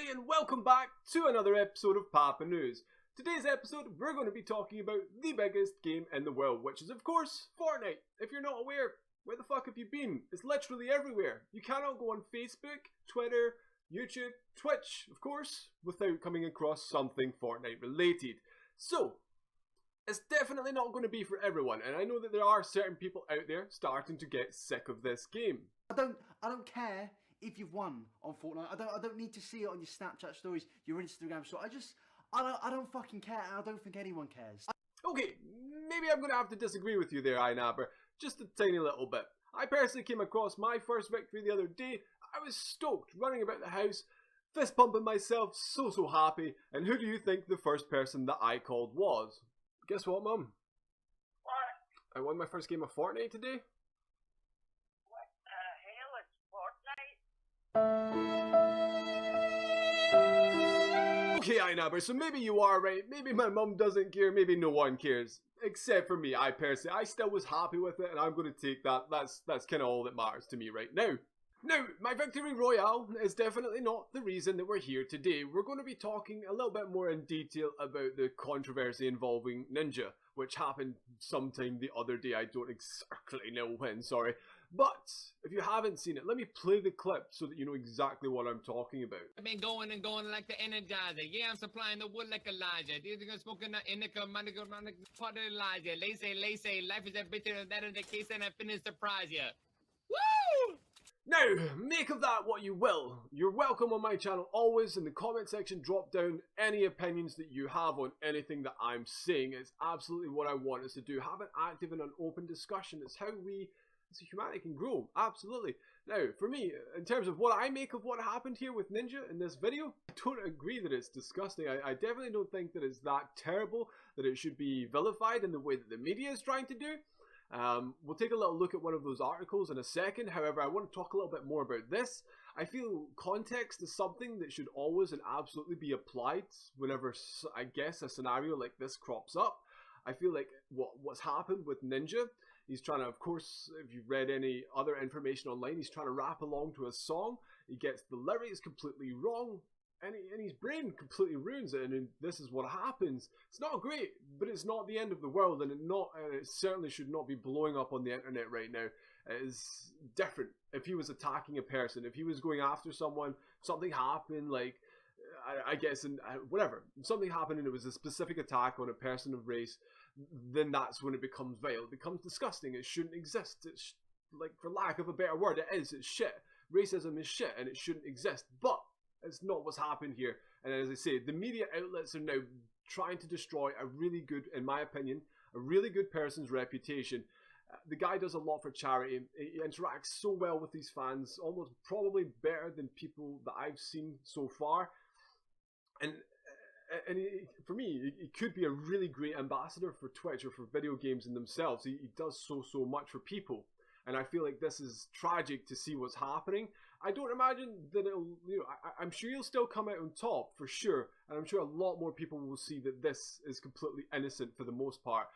everybody, and welcome back to another episode of Papa News. Today's episode, we're going to be talking about the biggest game in the world, which is of course Fortnite. If you're not aware, where the fuck have you been? It's literally everywhere. You cannot go on Facebook, Twitter, YouTube, Twitch, of course, without coming across something Fortnite related. So, it's definitely not going to be for everyone, and I know that there are certain people out there starting to get sick of this game. I don't care if you've won on Fortnite. I don't need to see it on your Snapchat stories, your Instagram story. I don't fucking care. I don't think anyone cares. Okay, maybe I'm going to have to disagree with you there, Inabber, just a tiny little bit. I personally came across my first victory the other day. I was stoked, running about the house, fist pumping myself, so happy. And who do you think the first person that I called was? Guess what, Mum? What? I won my first game of Fortnite today. What the hell is Fortnite? Okay, Inabber, so maybe you are right. Maybe my mum doesn't care, maybe no one cares. Except for me, I still was happy with it, and I'm going to take that. That's kind of all that matters to me right now. Now, my victory royale is definitely not the reason that we're here today. We're going to be talking a little bit more in detail about the controversy involving Ninja, which happened sometime the other day. I don't exactly know when, sorry. But, if you haven't seen it, let me play the clip so that you know exactly what I'm talking about. I've been going and going like the Energizer. Yeah, I'm supplying the wood like Elijah. These are smoking the indica, monica, part of Elijah. Lacy, life is a bitter, that is the case, and I finished surprise ya. Woo! Now, make of that what you will. You're welcome on my channel always. In the comment section, drop down any opinions that you have on anything that I'm saying. It's absolutely what I want us to do. Have an active and an open discussion. It's how we as a humanity can grow. Absolutely. Now, for me, in terms of what I make of what happened here with Ninja in this video, I don't agree that it's disgusting. I definitely don't think that it's that terrible, that it should be vilified in the way that the media is trying to do. We'll take a little look at one of those articles in a second. However, I want to talk a little bit more about this. I feel context is something that should always and absolutely be applied whenever, I guess, a scenario like this crops up. I feel like what's happened with Ninja, he's trying to, of course, if you've read any other information online, he's trying to rap along to a song. He gets the lyrics completely wrong. And his brain completely ruins it, and this is what happens. It's not great, but it's not the end of the world, and it certainly should not be blowing up on the internet right now. It is different. If he was attacking a person, if he was going after someone, something happened, like, I guess, and whatever, something happened and it was a specific attack on a person of race, then that's when it becomes vile. It becomes disgusting. It shouldn't exist. It's, like, for lack of a better word, it's shit. Racism is shit, and it shouldn't exist, but it's not what's happened here. And as I say, the media outlets are now trying to destroy a really good, in my opinion, a really good person's reputation. The guy does a lot for charity. He interacts so well with his fans, almost probably better than people that I've seen so far. And for me, he could be a really great ambassador for Twitch or for video games in themselves. He does so much for people. And I feel like this is tragic to see what's happening. I don't imagine that it'll, I'm sure he'll still come out on top for sure. And I'm sure a lot more people will see that this is completely innocent for the most part.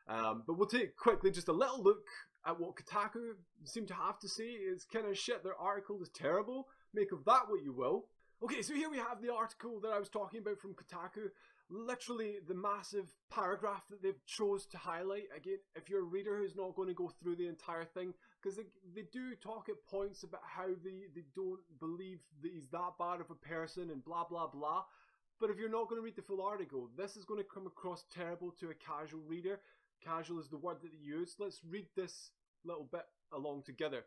But we'll take quickly just a little look at what Kotaku seem to have to say. It's kind of shit. Their article is terrible. Make of that what you will. Okay, so here we have the article that I was talking about from Kotaku. Literally the massive paragraph that they've chose to highlight. Again, if you're a reader who's not going to go through the entire thing, because they do talk at points about how they don't believe that he's that bad of a person and blah blah blah. But if you're not going to read the full article, this is going to come across terrible to a casual reader. Casual is the word that they use. Let's read this little bit along together.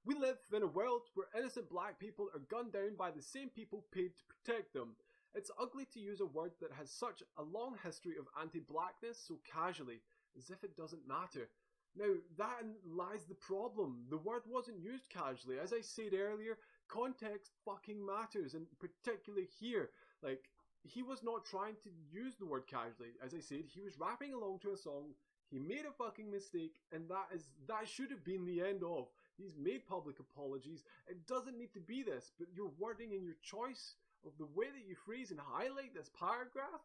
We live in a world where innocent black people are gunned down by the same people paid to protect them. It's ugly to use a word that has such a long history of anti-blackness so casually, as if it doesn't matter. Now, that lies the problem. The word wasn't used casually. As I said earlier, context fucking matters, and particularly here. Like, he was not trying to use the word casually. As I said, he was rapping along to a song. He made a fucking mistake, and that should have been the end of. He's made public apologies. It doesn't need to be this, but your wording and your choice of the way that you phrase and highlight this paragraph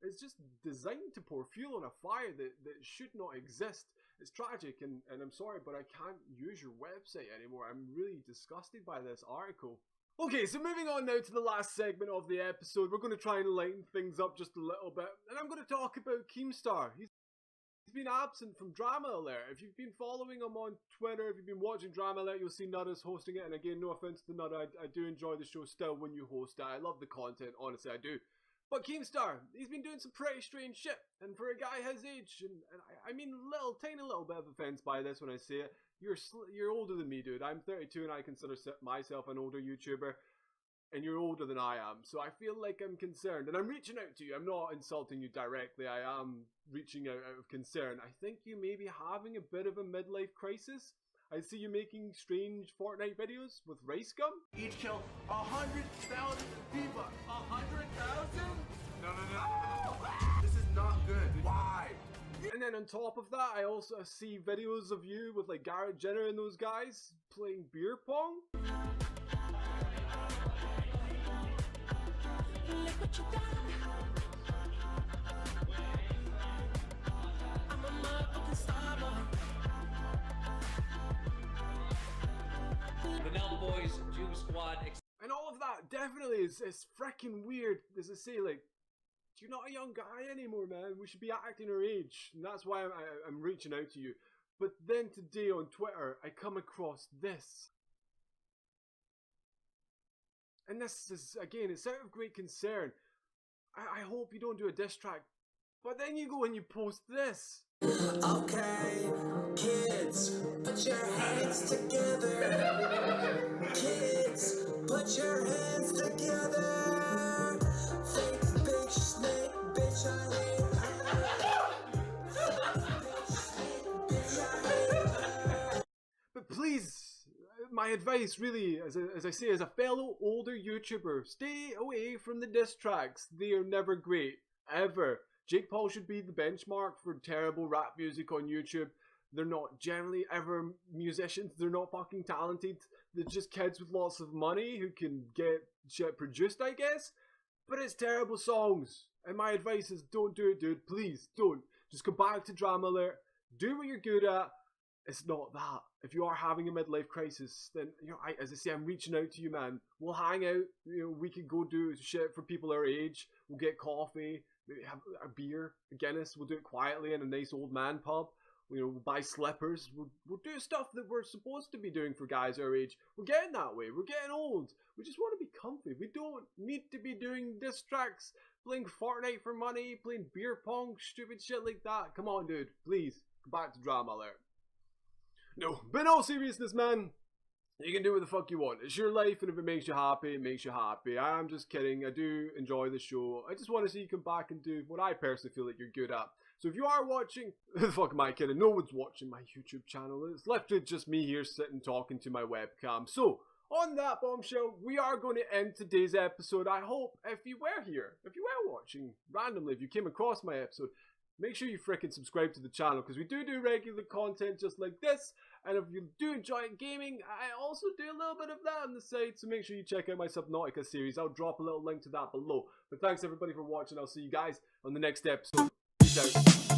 is just designed to pour fuel on a fire that should not exist. It's tragic, and I'm sorry, but I can't use your website anymore. I'm really disgusted by this article. Okay, so moving on now to the last segment of the episode, we're going to try and lighten things up just a little bit, and I'm going to talk about Keemstar. He's been absent from Dramaalert. If you've been following him on Twitter, if you've been watching Dramaalert, you'll see Nutta's hosting it, and again, no offense to Nutta, I do enjoy the show still when you host it. I love the content, honestly, I do. But Keemstar, he's been doing some pretty strange shit, and for a guy his age, and I mean tiny little bit of offense by this when I say it, you're older than me, dude. I'm 32 and I consider myself an older YouTuber, and you're older than I am, so I feel like I'm concerned, and I'm reaching out to you. I'm not insulting you directly, I am reaching out of concern. I think you may be having a bit of a midlife crisis. I see you making strange Fortnite videos with race gum. Each kill 100,000 people. 100,000? No. This is not good. Why? And then on top of that, I also see videos of you with like Garrett Jenner and those guys playing beer pong. Vanilla Boys, Juke Squad. And all of that definitely is freaking weird. As I say, like, you're not a young guy anymore, man. We should be acting our age. And that's why I'm reaching out to you. But then today on Twitter, I come across this. And this is, again, it's out of great concern. I hope you don't do a diss track. But then you go and you post this. Okay, kids, put your hands together. Kids, put your hands together. Fake bitch, snake, bitch, I hate her. Fake bitch, I hate her. But please, my advice really, as I say, as a fellow older YouTuber, stay away from the diss tracks. They are never great, ever. Jake Paul should be the benchmark for terrible rap music on YouTube. They're not generally ever musicians. They're not fucking talented. They're just kids with lots of money who can get shit produced, I guess. But it's terrible songs. And my advice is don't do it, dude. Please, don't. Just go back to Dramaalert. Do what you're good at. It's not that. If you are having a midlife crisis, then, you know, as I say, I'm reaching out to you, man. We'll hang out. You know, we could go do shit for people our age. We'll get coffee. Maybe have a beer, a Guinness. We'll do it quietly in a nice old man pub. You know, we'll buy slippers. We'll do stuff that we're supposed to be doing for guys our age. We're getting that way. We're getting old. We just want to be comfy. We don't need to be doing diss tracks, playing Fortnite for money, playing beer pong, stupid shit like that. Come on, dude. Please, go back to Dramaalert. No, but in all seriousness, man, you can do what the fuck you want. It's your life, and if it makes you happy, it makes you happy. I'm just kidding. I do enjoy the show. I just want to see you come back and do what I personally feel like you're good at. So if you are watching, the fuck am I kidding? No one's watching my YouTube channel. It's literally just me here sitting talking to my webcam. So, on that bombshell, we are going to end today's episode. I hope if you were here, if you were watching randomly, if you came across my episode, make sure you frickin' subscribe to the channel, because we do regular content just like this. And if you do enjoy gaming, I also do a little bit of that on the side, so make sure you check out my Subnautica series. I'll drop a little link to that below. But thanks everybody for watching. I'll see you guys on the next episode. Peace out.